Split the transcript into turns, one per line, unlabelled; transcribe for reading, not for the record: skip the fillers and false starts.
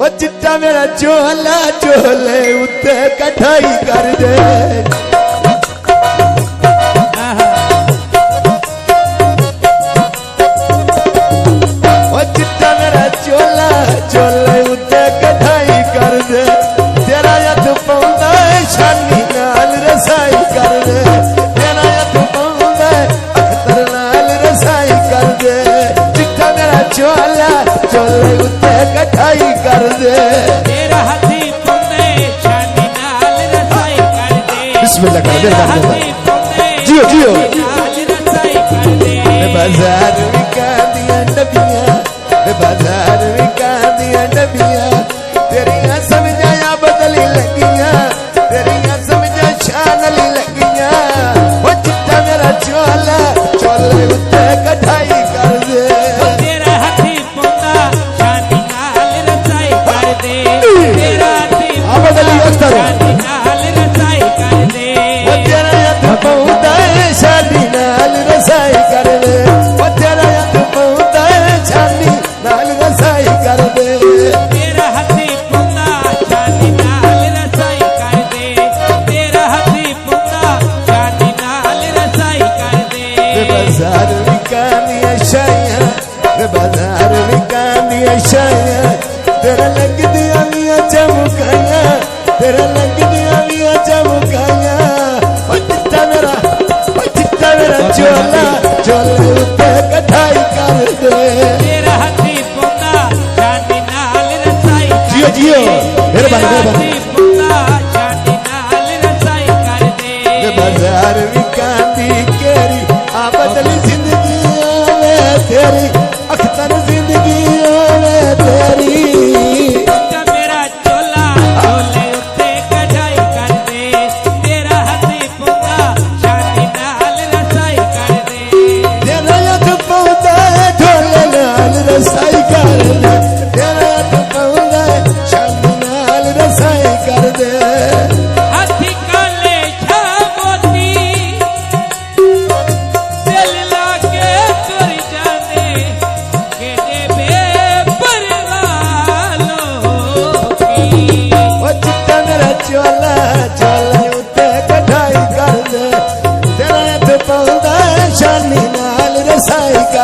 ओ चिट्टा मेरा चोला चोले उत्ते कठाई कर दे ओ चिट्टा मेरा चोला चोले उत्ते कठाई कर दे तेरा यद पौंदा शानी नाल रसाई कर दे तेरा यद पौंदा अख्तर नाल रसाई कर दे चिट्टा मेरा चोला चोले उत्ते कठाई कर दे
तेरा हाथी पौंदे शानी नाल रसाई कर दे
बिस्मिल्लाह कर दे जियो जियो
रसाई कर दे
बाजार विका दिया नबिया बाजार विका दिया नबिया तेरिया समझाया बदली लगिया तेरिया समझा शानली लगिया वो चिट्टा मेरा चोला चोले उत्ते कठाई कर दे
तेरा हाथी पौंदा शानी नाल रसाई कर दे तेरा हाथी
बदली अख्तर
शानी नाल रसाई कर दे
वो तेरा यद पौंदा शानी नाल रसाई कर दे वो तेरा यद पौंदा शानी नाल रसाई कर दे
तेरा हाथी पौंदा शानी नाल रसाई कर दे तेरा हाथी पौंदा शानी नाल रसाई कर दे
बाजार विकानी शाया बाजार विकानी शाया तेरा लग दिया मिया चमकाया तेरा लग दिया मिया चमकाया ओ चिट्टा मेरा चोला चोले उत्ते कठाई कर दे
तेरा हाथी पौंदा शानी नाल रसाई
जियो जियो मेहरबानी
तेरा
मेहरबानी
हाथी पौंदा शानी नाल रसाई कर दे
बाजार विकानी केरी आ बदली जिंदगी आवे तेरी अख्तर जिंदगी आवे तेरी
मेरा चोला चोले उत्ते कढ़ाई कर दे तेरा हाथी पौंदा शानी नाल रसाई कर दे
तेरा यद पौंदा ढोले नाल रसाई कर दे तेरा यद पौंदा शानी नाल रसाई कर दे
हाथी काले छामोती दिल लाके तुर जाने केडे बेपरवाह लोगी
ओ चिट्टा मेरा चोला चोले उत्ते कठाई कर दे तेरा यद पौंदा शानी नाल रसाई कर